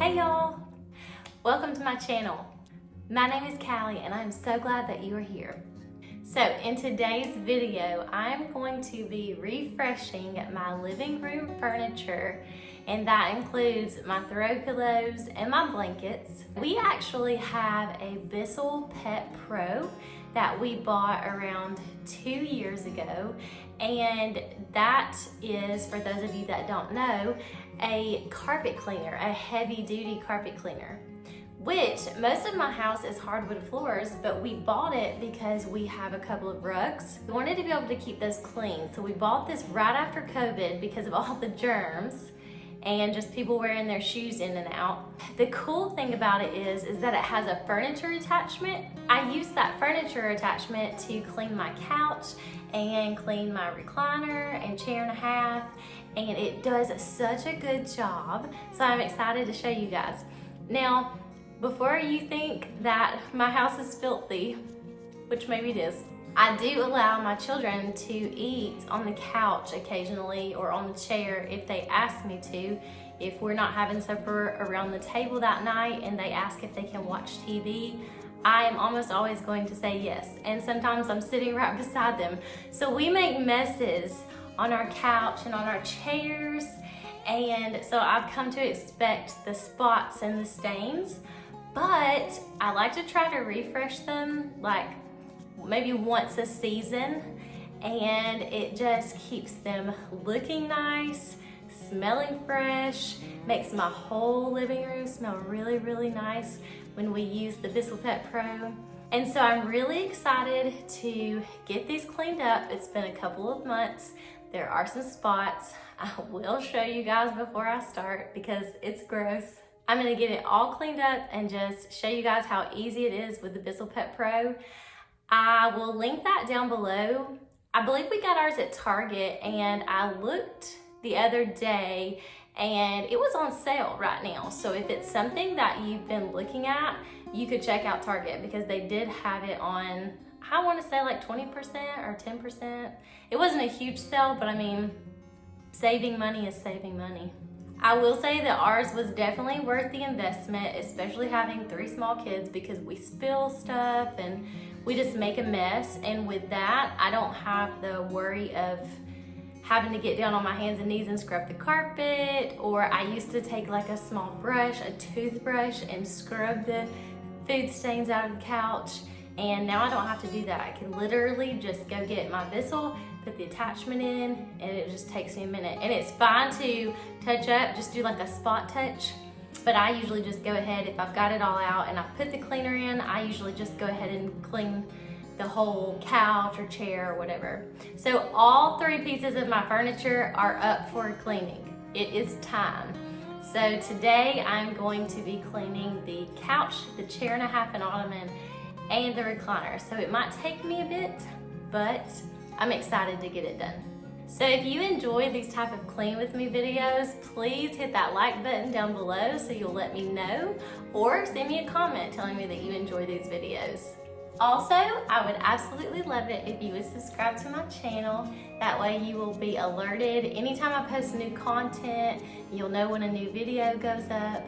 Hey y'all! Welcome to my channel. My name is Callie and I'm so glad that you are here. So in today's video, I'm going to be refreshing my living room furniture, and that includes my throw pillows and my blankets. We actually have a Bissell Pet Pro that we bought around 2 years ago, and that is, for those of you that don't know, a carpet cleaner, a heavy duty carpet cleaner, which most of my house is hardwood floors, but we bought it because we have a couple of rugs. We wanted to be able to keep those clean, so we bought this right after COVID because of all the germs and just people wearing their shoes in and out. The cool thing about it is that it has a furniture attachment. I use that furniture attachment to clean my couch and clean my recliner and chair and a half, and it does such a good job. So I'm excited to show you guys. Now, before you think that my house is filthy, which maybe it is, I do allow my children to eat on the couch occasionally or on the chair if they ask me to. If we're not having supper around the table that night and they ask if they can watch TV, I am almost always going to say yes. And sometimes I'm sitting right beside them. So we make messes on our couch and on our chairs. And so I've come to expect the spots and the stains, but I like to try to refresh them like maybe once a season, and it just keeps them looking nice, smelling fresh, makes my whole living room smell really, really nice when we use the Bissell Pet Pro. And so I'm really excited to get these cleaned up. It's been a couple of months. There are some spots. I will show you guys before I start because it's gross. I'm gonna get it all cleaned up and just show you guys how easy it is with the Bissell Pet Pro. I will link that down below. I believe we got ours at Target, and I looked the other day and it was on sale right now. So if it's something that you've been looking at, you could check out Target because they did have it on, I want to say like 20% or 10%. It wasn't a huge sale, but I mean, saving money is saving money. I will say that ours was definitely worth the investment, especially having 3 small kids, because we spill stuff and we just make a mess. And with that, I don't have the worry of having to get down on my hands and knees and scrub the carpet, or I used to take like a small brush, a toothbrush, and scrub the food stains out of the couch. And now I don't have to do that. I can literally just go get my Bissell, put the attachment in, and it just takes me a minute. And it's fine to touch up, just do like a spot touch. But I usually just go ahead, if I've got it all out and I put the cleaner in, I usually just go ahead and clean the whole couch or chair or whatever. So all 3 pieces of my furniture are up for cleaning. It is time. So today I'm going to be cleaning the couch, the chair and a half and ottoman, and the recliner. So it might take me a bit, but I'm excited to get it done. So if you enjoy these type of clean with me videos, please hit that like button down below so you'll let me know, or send me a comment telling me that you enjoy these videos. Also, I would absolutely love it if you would subscribe to my channel. That way you will be alerted anytime I post new content. You'll know when a new video goes up,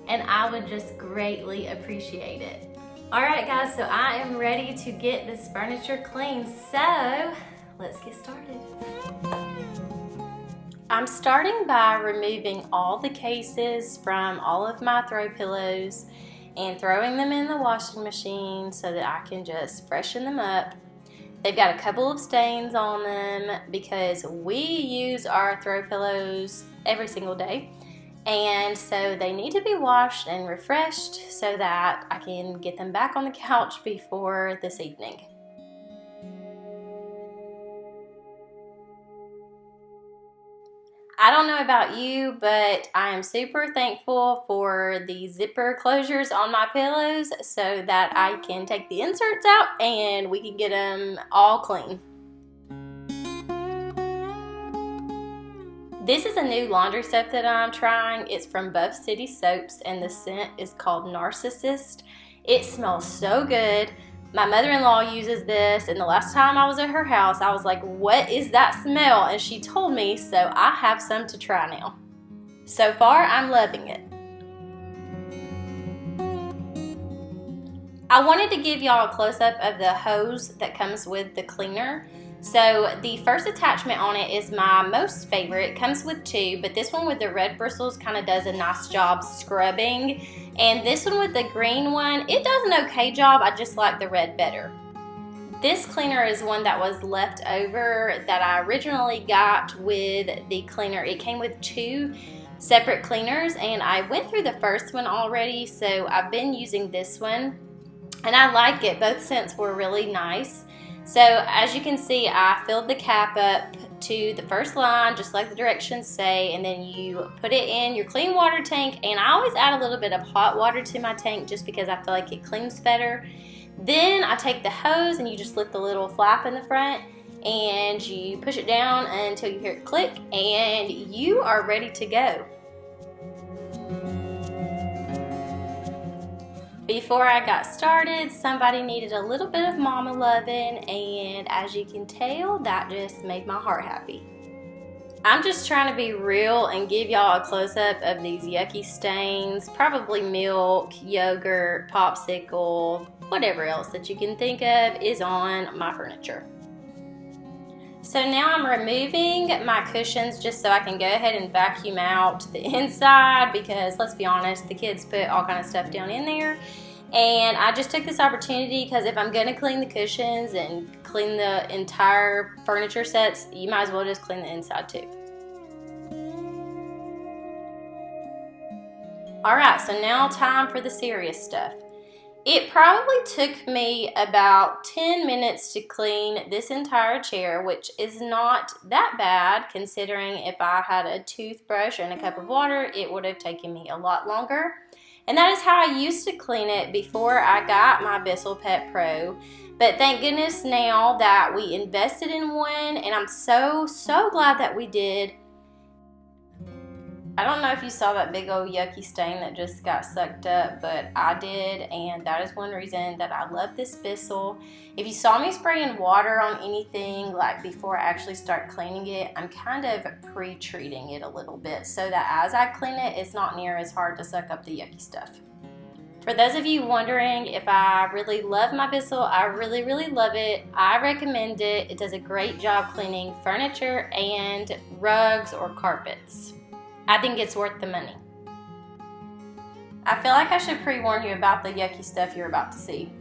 and I would just greatly appreciate it. All right guys, so I am ready to get this furniture clean. So let's get started. I'm starting by removing all the cases from all of my throw pillows and throwing them in the washing machine so that I can just freshen them up. They've got a couple of stains on them because we use our throw pillows every single day. And so they need to be washed and refreshed so that I can get them back on the couch before this evening. I don't know about you, but I am super thankful for the zipper closures on my pillows so that I can take the inserts out and we can get them all clean. This is a new laundry soap that I'm trying. It's from Buff City Soaps, and the scent is called Narcissist. It smells so good. My mother-in-law uses this, and the last time I was at her house, I was like, what is that smell? And she told me, so I have some to try now. So far, I'm loving it. I wanted to give y'all a close-up of the hose that comes with the cleaner. So the first attachment on it is my most favorite. It comes with two, but this one with the red bristles kind of does a nice job scrubbing. And this one with the green one, it does an okay job. I just like the red better. This cleaner is one that was left over that I originally got with the cleaner. It came with two separate cleaners and I went through the first one already, so I've been using this one and I like it. Both scents were really nice. So as you can see, I filled the cap up to the first line just like the directions say, and then you put it in your clean water tank, and I always add a little bit of hot water to my tank just because I feel like it cleans better. Then I take the hose and you just lift the little flap in the front and you push it down until you hear it click and you are ready to go. Before I got started, somebody needed a little bit of mama loving, and as you can tell, that just made my heart happy. I'm just trying to be real and give y'all a close-up of these yucky stains, probably milk, yogurt, popsicle, whatever else that you can think of is on my furniture. So now I'm removing my cushions just so I can go ahead and vacuum out the inside, because let's be honest, the kids put all kind of stuff down in there. And I just took this opportunity because if I'm going to clean the cushions and clean the entire furniture sets, you might as well just clean the inside too. Alright, so now time for the serious stuff. It probably took me about 10 minutes to clean this entire chair, which is not that bad considering if I had a toothbrush and a cup of water, it would have taken me a lot longer. And that is how I used to clean it before I got my Bissell Pet Pro. But thank goodness now that we invested in one, and I'm so glad that we did. I don't know if you saw that big old yucky stain that just got sucked up, but I did, and that is one reason that I love this Bissell. If you saw me spraying water on anything like before I actually start cleaning it, I'm kind of pre-treating it a little bit so that as I clean it, it's not near as hard to suck up the yucky stuff. For those of you wondering if I really love my Bissell, I really love it. I recommend it. It does a great job cleaning furniture and rugs or carpets. I think it's worth the money. I feel like I should pre-warn you about the yucky stuff you're about to see.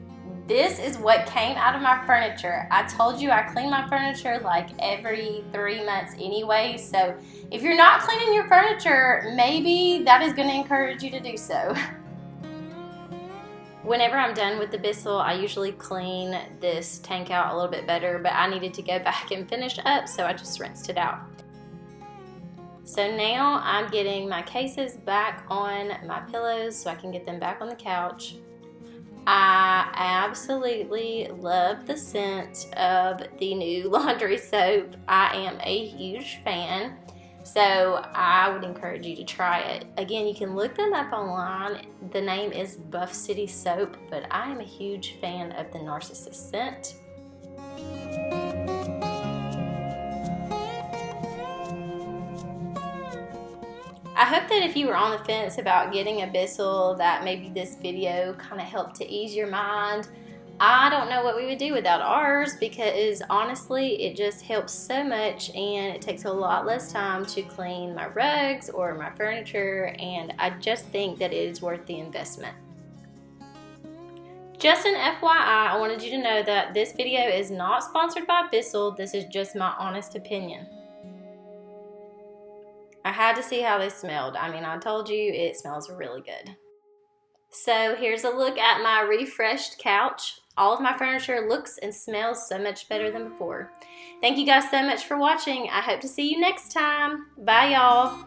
This is what came out of my furniture. I told you I clean my furniture like every 3 months anyway, so if you're not cleaning your furniture, maybe that is going to encourage you to do so. Whenever I'm done with the Bissell, I usually clean this tank out a little bit better, but I needed to go back and finish up, so I just rinsed it out. So now I'm getting my cases back on my pillows so I can get them back on the couch. I absolutely love the scent of the new laundry soap. I am a huge fan, so I would encourage you to try it. Again, you can look them up online. The name is Buff City Soap, but I am a huge fan of the Narcissus scent. I hope that if you were on the fence about getting a Bissell, that maybe this video kind of helped to ease your mind. I don't know what we would do without ours, because honestly it just helps so much and it takes a lot less time to clean my rugs or my furniture, and I just think that it is worth the investment. Just an FYI, I wanted you to know that this video is not sponsored by Bissell. This is just my honest opinion. I had to see how they smelled. I mean, I told you it smells really good. So here's a look at my refreshed couch. All of my furniture looks and smells so much better than before. Thank you guys so much for watching. I hope to see you next time. Bye, y'all.